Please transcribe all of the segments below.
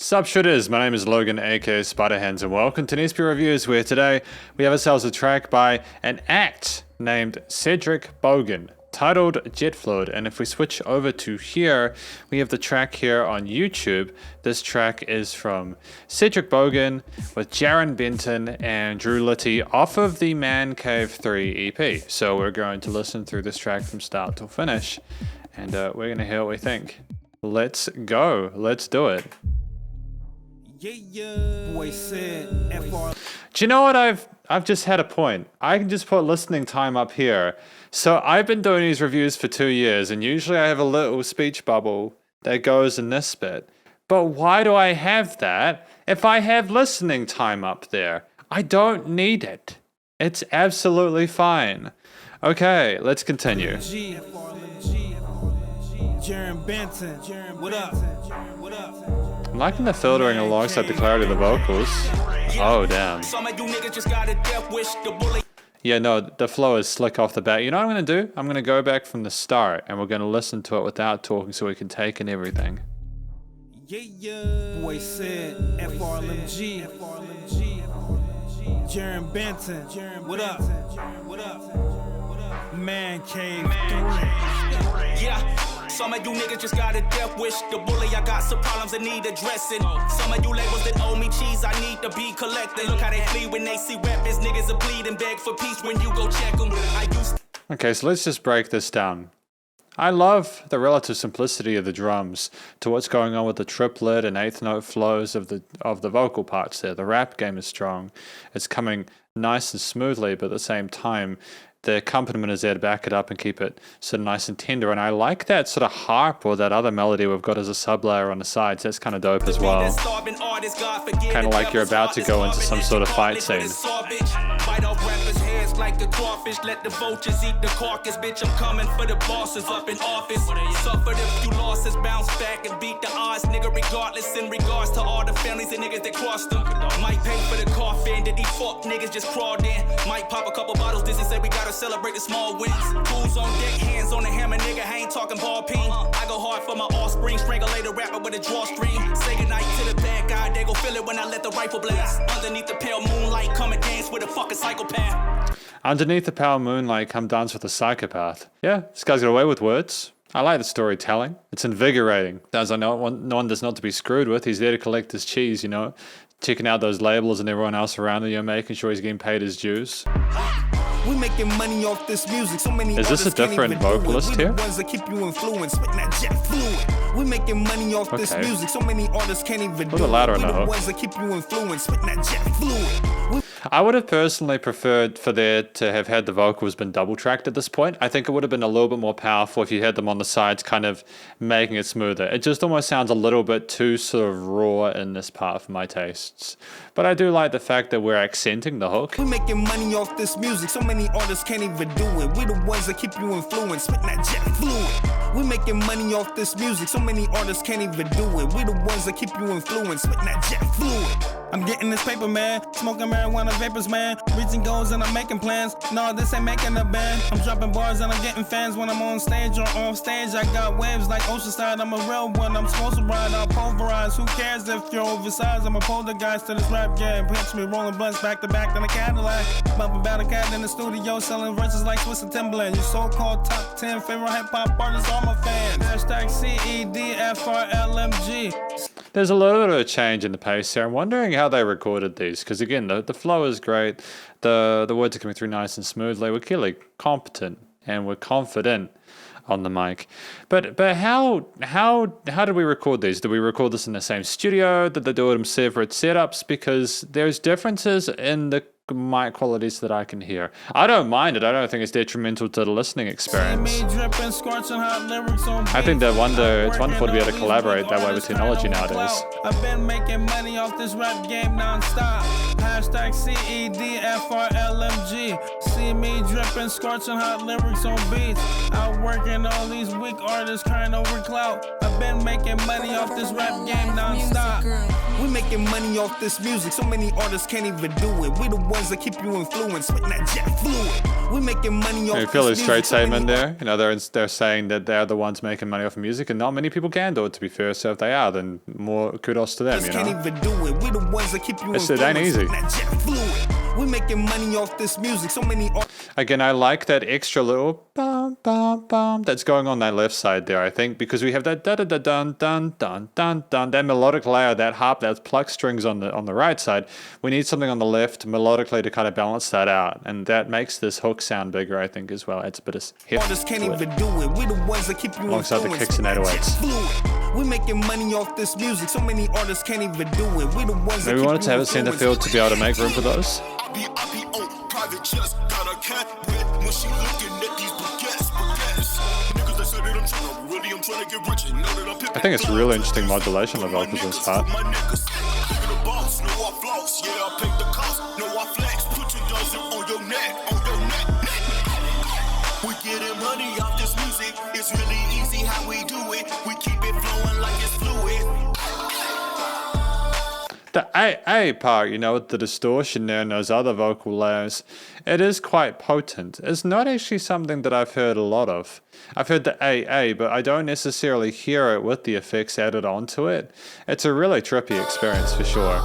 Sup Shredders, my name is Logan aka Spiderhands and welcome to SP Reviews, where today we have ourselves a track by an act named Cedrick Bogan titled Jet Fluid. And if we switch over to here, we have the track here on YouTube. This track is from Cedrick Bogan with Jarren Benton and Drewlitty off of the Man Cave 3 EP. So we're going to listen through this track from start to finish and we're going to hear what we think. Let's go. Let's do it. Boy said, Do you know what? I've just had a point. I can just put listening time up here. So I've been doing these reviews for 2 years, and usually I have a little speech bubble that goes in this bit. But why do I have that if I have listening time up there? I don't need it. It's absolutely fine. Okay, let's continue. Jarren Benton, what up? I'm liking the filtering alongside the clarity of the vocals. Oh, damn. Yeah, no, the flow is slick off the bat. You know what I'm going to do? I'm going to go back from the start and we're going to listen to it without talking so we can take in everything. Boy said, FRLMG, Jarren Benton, what up? Man Cave 3. Yeah. Some of you niggas just got a death wish. The bully, I got some problems that need addressing. Some of you labels that owe me cheese, I need to be collecting. Look how they flee when they see rappers. Niggas are bleed and beg for peace when you go check them. Okay, so let's just break this down. I love the relative simplicity of the drums to what's going on with the triplet and eighth note flows of the vocal parts there. The rap game is strong. It's coming nice and smoothly, but at the same time, the accompaniment is there to back it up and keep it sort of nice and tender. And I like that sort of harp or that other melody we've got as a sub layer on the sides. That's kind of dope as well. Kind of like you're about to go into some sort of fight scene. Like a crawfish, let the vultures eat the carcass. Bitch, I'm coming for the bosses up in office. Suffered a few losses, bounce back and beat the odds, nigga, regardless. In regards to all the families and niggas that crossed them. Might pay for the coffin, did he fuck niggas just crawled in. Might pop a couple bottles, Disney said we gotta celebrate the small wins. Fools on deck, hands on the hammer, nigga, I ain't talking ball peen. I go hard for my offspring, strangle later rapper with a drawstring. Say goodnight to the bad guy, they go feel it when I let the rifle blast. Underneath the pale moonlight, come and dance with a fucking psychopath. Underneath the pale moonlight, come dance with a psychopath. Yeah, this guy's got away with words. I like the storytelling. It's invigorating. As I know, no one does not to be screwed with. He's there to collect his cheese, you know, checking out those labels and everyone else around him, you know, making sure he's getting paid his dues. We making money off this music. So many is this a different vocalist here? The ones that keep you influenced with that jet fluid. We making money off this music. So many artists can't even do it. Louder on the hook. The ones that keep you influenced with that jet fluid. I would have personally preferred for there to have had the vocals been double tracked at this point. I think it would have been a little bit more powerful if you had them on the sides, kind of making it smoother. It just almost sounds a little bit too sort of raw in this part for my tastes. But I do like the fact that we're accenting the hook. We making money off this music. So many artists can't even do it. We the ones that keep you influenced with that jet fluid. We making money off this music. So many artists can't even do it. We the ones that keep you influenced with that jet fluid. I'm getting this paper, man. Smoking marijuana vapors, man. Reaching goals and I'm making plans. No, this ain't making a band. I'm dropping bars and I'm getting fans when I'm on stage or off stage. I got waves like Oceanside. I'm a real one. I'm supposed to ride. I'll pulverize. Who cares if you're oversized? I'm a poltergeist to this rap game. Pitch me rolling blunts back to back in a Cadillac. Bumping about a cat in the studio selling verses like Swiss and Timberland. Your so-called top 10 favorite hip-hop artists, all my fans. Hashtag CEDFRLMG. There's a little bit of a change in the pace here. I'm wondering how they recorded these, because again, the flow is great. The words are coming through nice and smoothly. We're clearly competent and we're confident on the mic. But how did we record these? Did we record this in the same studio? Did they do it in separate setups? Because there's differences in the mic qualities that I can hear. I don't mind it. I don't think it's detrimental to the listening experience. I think that it's wonderful to be able to collaborate that way with technology nowadays. I've been making money off this rap game non-stop. Hashtag CEDFRLMG. See me dripping, scorching hot lyrics on beats. Out working all these weak artists crying over clout. I've been making money off this rap game non-stop. We making money off this music. So many artists can't even do it. We the ones that keep you influenced. Spitting that jet fluid. We making money off You feel his straight statement there? You know, they're saying that they're the ones making money off of music, and not many people can do it, to be fair. So if they are, then more kudos to them, you know? Can't even do it. We the ones that keep you It ain't easy. We making money off this music. So many Again, I like that extra little bum bum bum that's going on that left side there, I think, because we have that da da da dun dun dun dun dun, that melodic layer, that harp, that pluck strings on the right side. We need something on the left melodically to kind of balance that out, and that makes this hook sound bigger, I think, as well. It's a bit of hip artists can't even do it. We the ones that keep you alongside the kicks and 808s. We making money off this music. So many artists can't even do it. We the ones that Maybe we keep wanted to have a center field to be able to make room for those. I be on private jets, got a cat with when she looking at these baguettes. Niggas that said that I'm trying to get rich and know that I'm I think it's really interesting modulation of vocals in this part. my niggas. Look at the boss, know I floss, yeah, I pick the cost, know I flex, put your dozen on your neck, We getting money off this music, it's really easy how we do it, we keep it flowing like it's fluid. The A part, you know, with the distortion there and those other vocal layers, it is quite potent. It's not actually something that I've heard a lot of. I've heard the AA, but I don't necessarily hear it with the effects added onto it. It's a really trippy experience for sure.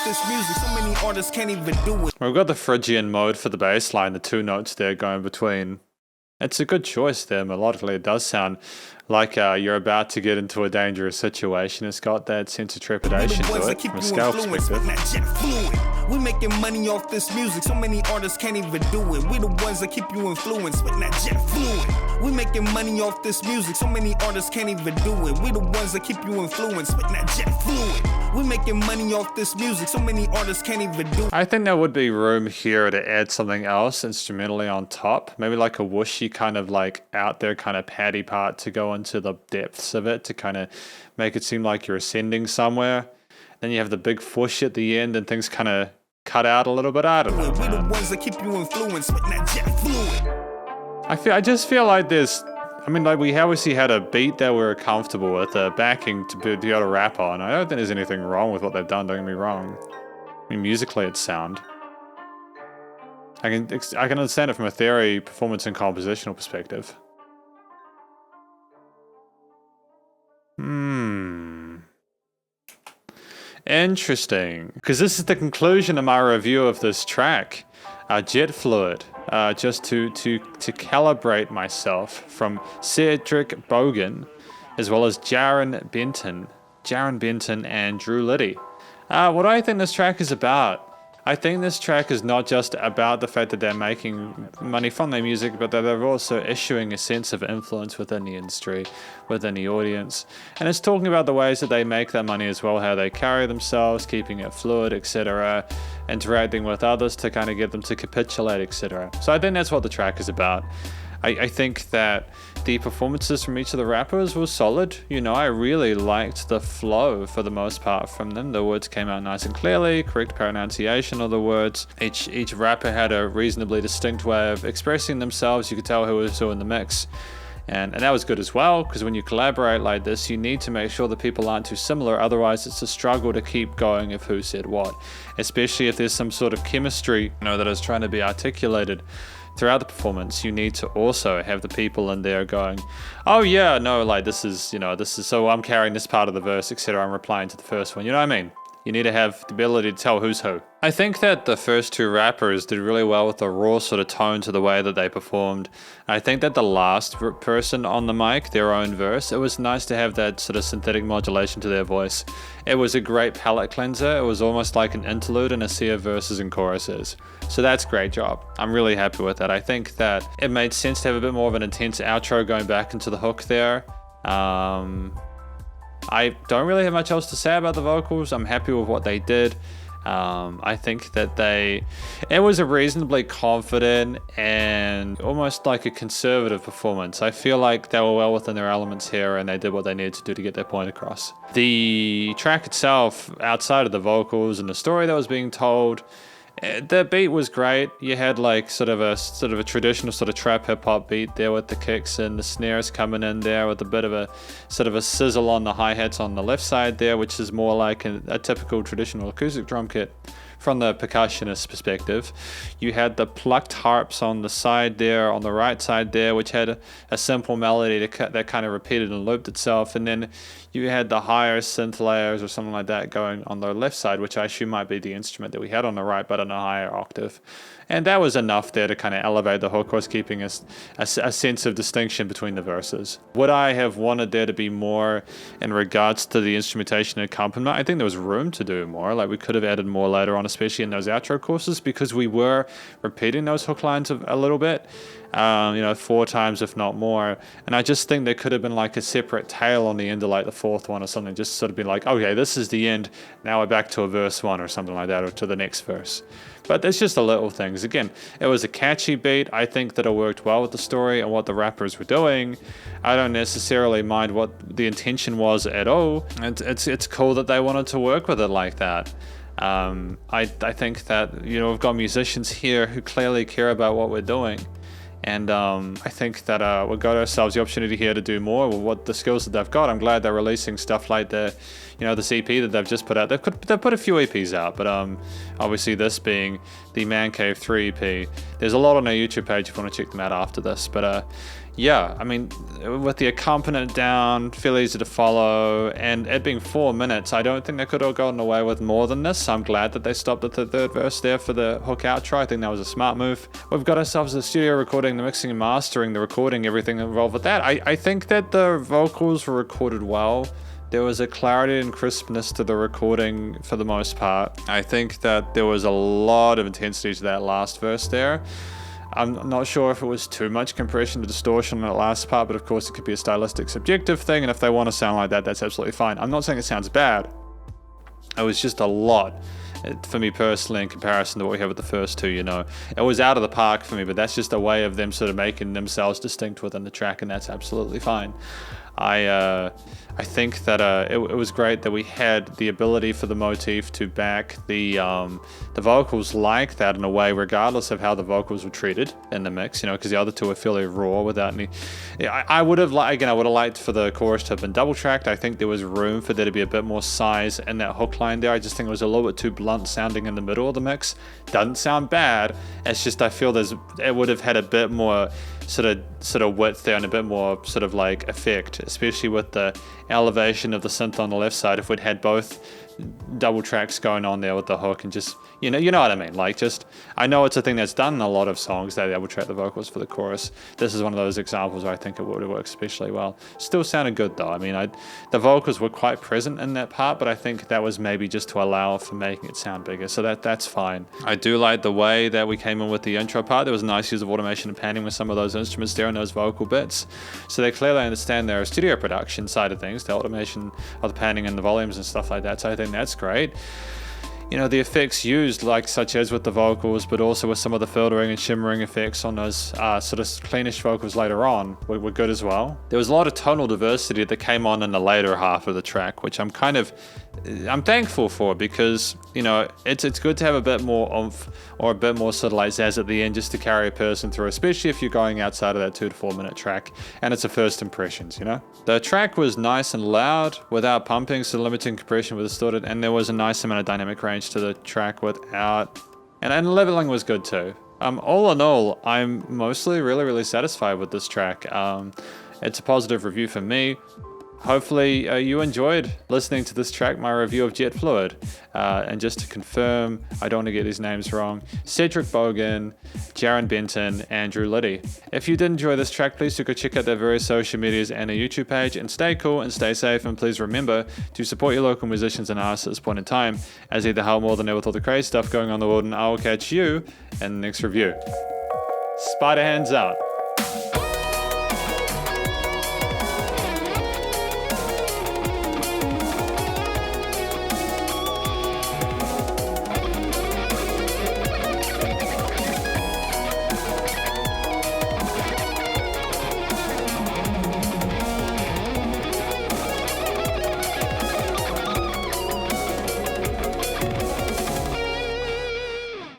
This music, so many artists can't even do it. We've got the Phrygian mode for the bass line, the two notes there going between. It's a good choice there. Melodically, it does sound like you're about to get into a dangerous situation. It's got that sense of trepidation to it from a scale perspective. We making money off this music. So many artists can't even do it. We the ones that keep you influenced. Spitting that jet fluid. We making money off this music. So many artists can't even do it. We the ones that keep you influenced. Spitting that jet fluid. We making money off this music. So many artists can't even do it. I think there would be room here to add something else instrumentally on top. Maybe like a whooshy kind of like out there kind of paddy part to go into the depths of it to kind of make it seem like you're ascending somewhere. Then you have the big whoosh at the end and things kind of cut out a little bit. I don't know, We the ones that keep you influenced. Spitting that jet fluid. I just feel like there's, I mean, like we obviously had a beat that we were comfortable with, a backing to be able to rap on. I don't think there's anything wrong with what they've done, don't get me wrong. I mean, musically it's sound. I can understand it from a theory, performance, and compositional perspective. Interesting. Because this is the conclusion of my review of this track. Jet Fluid. Just to calibrate myself from Cedrick Bogan, as well as Jarren Benton and Drewlitty. What do I think this track is about? I think this track is not just about the fact that they're making money from their music, but that they're also issuing a sense of influence within the industry, within the audience. And it's talking about the ways that they make that money as well, how they carry themselves, keeping it fluid, etc., interacting with others to kind of get them to capitulate, etc. So I think that's what the track is about. I think that the performances from each of the rappers were solid. You know, I really liked the flow for the most part from them. The words came out nice and clearly, correct pronunciation of the words. Each rapper had a reasonably distinct way of expressing themselves. You could tell who was who in the mix. And that was good as well, because when you collaborate like this, you need to make sure that people aren't too similar. Otherwise, it's a struggle to keep going of who said what, especially if there's some sort of chemistry, you know, that is trying to be articulated throughout the performance. You need to also have the people in there going, oh yeah, no, like this is, so I'm carrying this part of the verse, etc. I'm replying to the first one. You know what I mean? You need to have the ability to tell who's who. I think that the first two rappers did really well with the raw sort of tone to the way that they performed. I think that the last person on the mic, their own verse, it was nice to have that sort of synthetic modulation to their voice. It was a great palate cleanser. It was almost like an interlude in a sea of verses and choruses. So that's a great job. I'm really happy with that. I think that it made sense to have a bit more of an intense outro going back into the hook there. I don't really have much else to say about the vocals. I'm happy with what they did. I think that it was a reasonably confident and almost like a conservative performance. I feel like they were well within their elements here and they did what they needed to do to get their point across. The track itself, outside of the vocals and the story that was being told, the beat was great. You had like sort of a traditional sort of trap hip hop beat there with the kicks and the snares coming in there with a bit of a sort of a sizzle on the hi-hats on the left side there, which is more like a typical traditional acoustic drum kit from the percussionist perspective. You had the plucked harps on the side there, on the right side there, which had a simple melody that kind of repeated and looped itself. And then you had the higher synth layers or something like that going on the left side, which I assume might be the instrument that we had on the right, but on a higher octave. And that was enough there to kind of elevate the hook, whilst keeping a sense of distinction between the verses. Would I have wanted there to be more in regards to the instrumentation and accompaniment? I think there was room to do more. Like we could have added more later on, especially in those outro courses, because we were repeating those hook lines a little bit, 4 times if not more. And I just think there could have been like a separate tail on the end of like the 4th one or something, just sort of be like, okay, this is the end. Now we're back to a verse 1 or something like that, or to the next verse. But there's just the little things. Again, it was a catchy beat. I think that it worked well with the story and what the rappers were doing. I don't necessarily mind what the intention was at all. It's cool that they wanted to work with it like that. I think that, we've got musicians here who clearly care about what we're doing. And I think that we've got ourselves the opportunity here to do more with what the skills that they've got. I'm glad they're releasing stuff like this EP that they've just put out. They've put a few EPs out, but obviously this being the Man Cave 3 EP. There's a lot on their YouTube page if you want to check them out after this. But yeah, I mean, with the accompaniment down, feel easy to follow, and it being 4 minutes, I don't think they could have gotten away with more than this. I'm glad that they stopped at the 3rd verse there for the hook outro. I think that was a smart move. We've got ourselves the studio recording, the mixing and mastering, the recording, everything involved with that. I think that the vocals were recorded well. There was a clarity and crispness to the recording for the most part. I think that there was a lot of intensity to that last verse there. I'm not sure if it was too much compression or distortion in that last part, but of course it could be a stylistic subjective thing, and if they want to sound like that, that's absolutely fine. I'm not saying it sounds bad. It was just a lot for me personally in comparison to what we have with the first two, It was out of the park for me, but that's just a way of them sort of making themselves distinct within the track, and that's absolutely fine. I think that it was great that we had the ability for the motif to back the vocals like that in a way, regardless of how the vocals were treated in the mix, because the other two are fairly raw without any. I would have liked for the chorus to have been double tracked. I think there was room for there to be a bit more size in that hook line there. I just think it was a little bit too blunt sounding in the middle of the mix. Doesn't sound bad. It's just I feel it would have had a bit more sort of width there and a bit more sort of like effect, especially with the elevation of the synth on the left side. If we'd had both double tracks going on there with the hook and just you know what I mean, like just I know it's a thing that's done in a lot of songs, they double track the vocals for the chorus. This is one of those examples where I think it would have worked especially well. Still sounded good though. I mean, the vocals were quite present in that part, but I think that was maybe just to allow for making it sound bigger, so that's fine. I do like the way that we came in with the intro part. There was a nice use of automation and panning with some of those instruments there and those vocal bits, so they clearly understand their studio production side of things, the automation of the panning and the volumes and stuff like that, so I think that's great. The effects used, like such as with the vocals, but also with some of the filtering and shimmering effects on those sort of cleanish vocals later on were good as well. There was a lot of tonal diversity that came on in the later half of the track, which I'm thankful for, because it's good to have a bit more oomph or a bit more sort of like zazz at the end just to carry a person through, especially if you're going outside of that 2 to 4 minute track and it's a first impressions. The track was nice and loud without pumping, so limiting compression was distorted, and there was a nice amount of dynamic range to the track without, and leveling was good too. All in all, I'm mostly really satisfied with this track. It's a positive review for me. Hopefully you enjoyed listening to this track, my review of Jet Fluid. And just to confirm, I don't want to get these names wrong, Cedrick Bogan, Jarren Benton and Drewlitty. If you did enjoy this track, please do go check out their various social medias and their YouTube page, and stay cool and stay safe, and please remember to support your local musicians and artists at this point in time, as they help more than ever with all the crazy stuff going on in the world, and I will catch you in the next review. Spiderhands out.